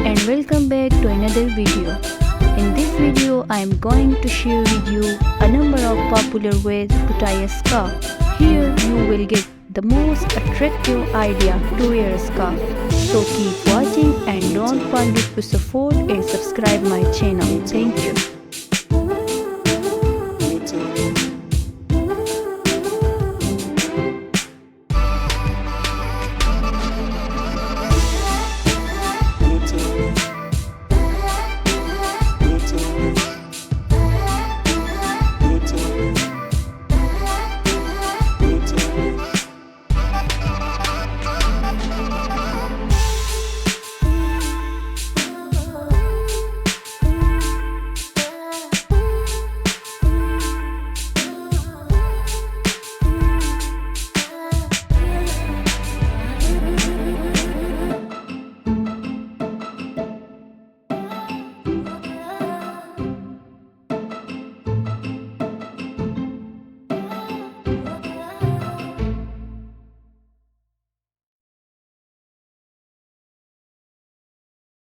and welcome back to another video. In this video I am going to share with you a number of popular ways to tie a scarf. Here you will get the most attractive idea to wear a scarf. So keep watching and don't forget to support and subscribe my channel. Thank you.